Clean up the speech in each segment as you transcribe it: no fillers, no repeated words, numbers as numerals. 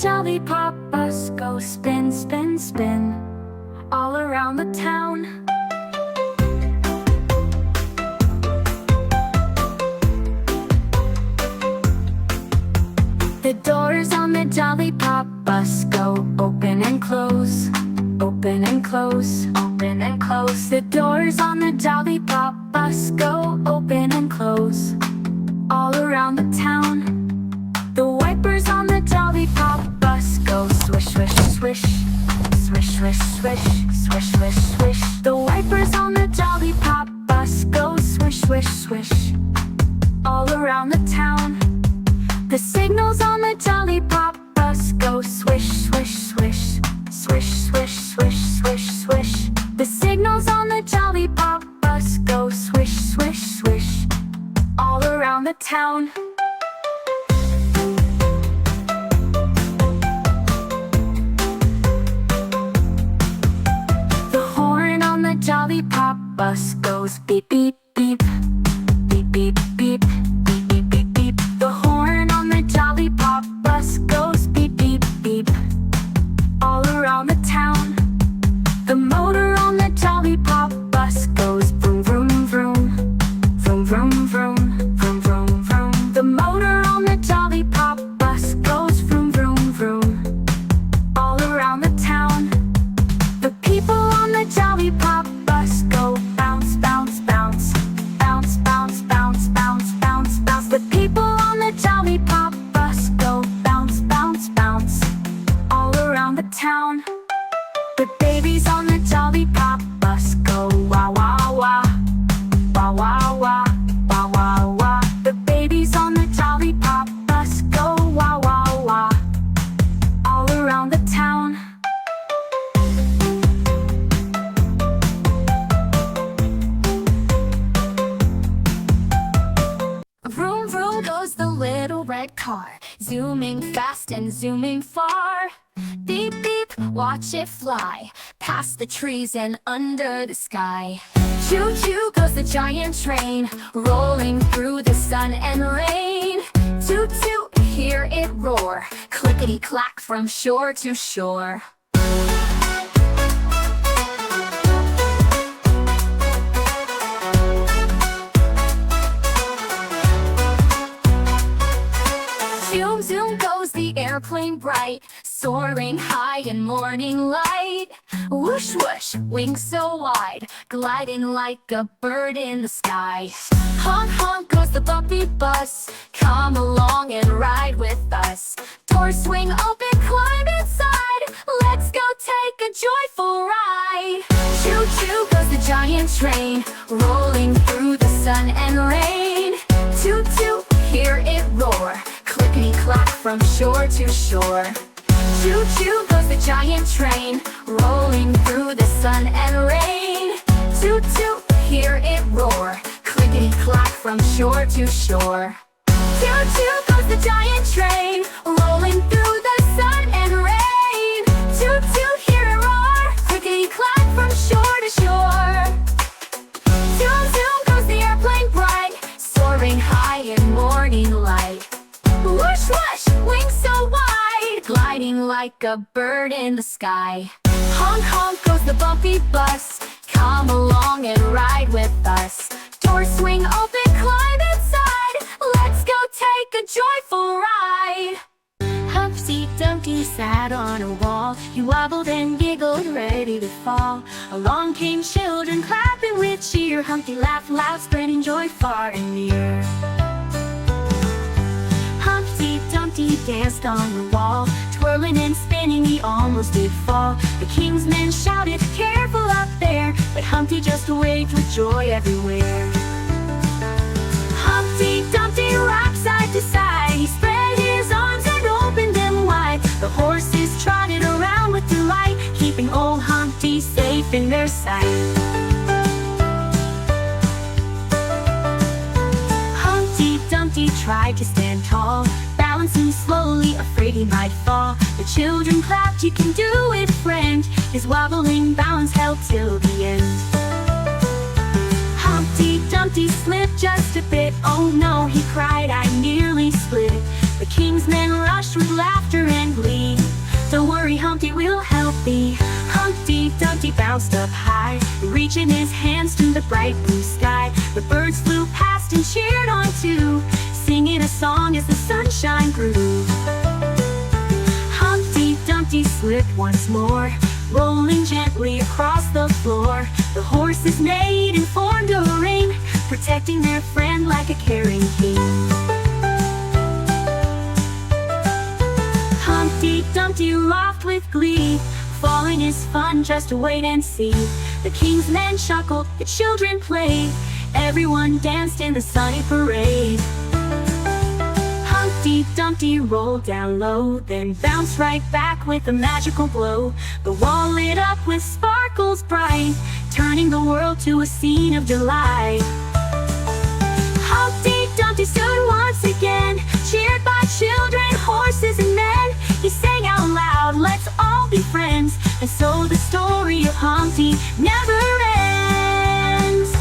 Jollypop bus go spin, spin, spin all around the town. The doors on the Jollypop bus go open and close, open and close, open and close. The doors on the Jollypop bus go open and close all around the town. The wipers on the Jollypop bus go swish, swish, swish, swish, swish, swish, swish, swish, swish. The wipers on the Jollypop bus go swish, swish, swish all around the town. The signals on the Jollypop bus go swish, swish, swish, swish, swish, swish, swish, swish. The signals on the Jollypop bus go swish, swish, swish all around the town. The horn on the Jollypop bus goes beep, beep, beep, beep, beep, beep, beep, beep, beep, beep. The horn on the Jollypop bus goes beep, beep, beep all around the town. The motor on the Jollypop bus goes vroom, vroom, vroom, vroom, vroom, vroom, vroom, vroom, vroom. The motor on the Jollypop bus goes vroom, vroom, vroom all around the town. The people on the Jollypop bus go bounce, bounce, bounce, bounce, bounce, bounce, bounce, bounce, bounce. The people on the Jollypop bus go bounce, bounce, bounce all around the town. The babies on the Jollypop bus go wah, wah, wah, wah, wah, wah, wah, wah, wah. The babies on the Jollypop bus go wah, wah, wah all around the town. Vroom, vroom goes the little red car, zooming fast and zooming far. Beep, beep, watch it fly past the trees and under the sky. Choo, choo goes the giant train, rolling through the sun and rain. Toot, toot, hear it roar, clickety-clack from shore to shore. Zoom, zoom goes the airplane bright, soaring high in morning light. Whoosh, whoosh, wings so wide, gliding like a bird in the sky. Honk, honk goes the bumpy bus, come along and ride with us. Doors swing open, climb inside, let's go take a joyful ride. Choo, choo goes the giant train, rolling through the sun and rain. Toot, toot, hear it roar, clickety-clack from shore to shore. Choo, choo goes the giant train, rolling through the sun and rain. Toot, toot, hear it roar, clickety-clack from shore to shore. Toot, toot goes the giant train, rolling through the sun and rain. Toot, toot, hear it roar, clickety-clack from shore to shore. Zoom, zoom goes the airplane bright, soaring high in morning light. Whoosh, whoosh, wings so wide, gliding like a bird in the sky. Honk, honk goes the bumpy bus, come along and ride with us. Doors swing open, climb inside, let's go take a joyful ride. Humpty Dumpty sat on a wall, he wobbled and giggled, ready to fall. Along came children clapping with cheer, Humpty laughed loud, spreading joy far and near. Humpty Dumpty danced on the wall, twirling and spinning, he almost did fall. The king's men shouted, careful up there, but Humpty just waved with joy everywhere. Humpty Dumpty rocked side to side, he spread his arms and opened them wide. The horses trotted around with delight, keeping old Humpty safe in their sight. Humpty Dumpty tried to stand tall, balancing slowly, afraid he might fall. The children clapped, you can do it, friend. His wobbling balance held till the end. Humpty Dumpty slipped just a bit, oh no, he cried, I nearly split. The king's men rushed with laughter and glee. Humpty will help thee. Humpty Dumpty bounced up high, reaching his hands to the bright blue sky. The birds flew past and cheered on too, singing a song as the sunshine grew. Humpty Dumpty slipped once more, rolling gently across the floor. The horses neighed and formed a ring, protecting their friend like a caring king. Humpty Dumpty laughed with glee, falling is fun, just wait and see. The king's men chuckled, the children played, everyone danced in the sunny parade. Humpty Dumpty rolled down low, then bounced right back with a magical blow. The wall lit up with sparkles bright, turning the world to a scene of delight. Humpty Dumpty stood once again, cheered by children, horses, and men. He sang out loud, let's all be friends. And so the story of Humpty never ends.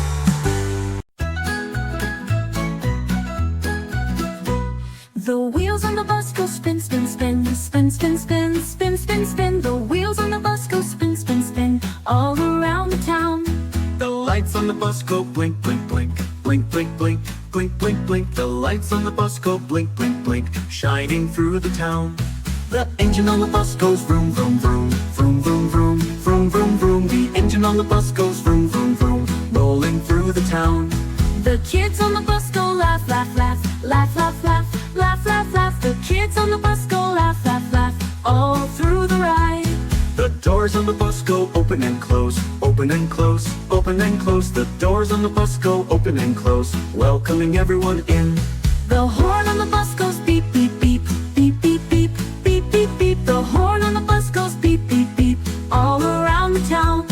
The wheels on the bus go spin, spin, spin, spin, spin, spin, spin, spin, spin. The wheels on the bus go spin, spin, spin, all around the town. The lights on the bus go blink, blink, blink, blink, blink, blink, blink, blink, blink. The lights on the bus go blink, blink, blink, shining through the town. The engine on the bus goes vroom, vroom, vroom, vroom, vroom, vroom, vroom, vroom, vroom. The engine on the bus goes vroom, vroom, vroom, rolling through the town. The kids on the bus go laugh, laugh, laugh, laugh, laugh, laugh, laugh, laugh, laugh. The kids on the bus go laugh, laugh, laugh, all through the ride. The doors on the bus go open and close, open and close, open and close. The doors on the bus go open and close, welcoming everyone in. The horn on the bus goes beep, beep, beep, beep, beep, beep, beep, beep, beep. The horn on the bus goes beep, beep, beep, all around the town.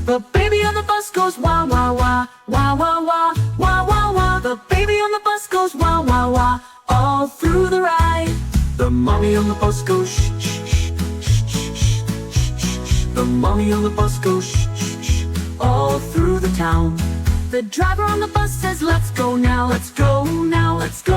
The baby on the bus goes wah, wah, wah, wah, wah, wah, wah, wah, wah. The baby on the bus goes wah, wah, wah, all through the ride. The mommy on the bus goes shh, shh, shh, shh, shh, shh, shh, shh. The mommy on the bus goes shh, shh, shh, all through the town. The driver on the bus says let's go now, let's go now, let's go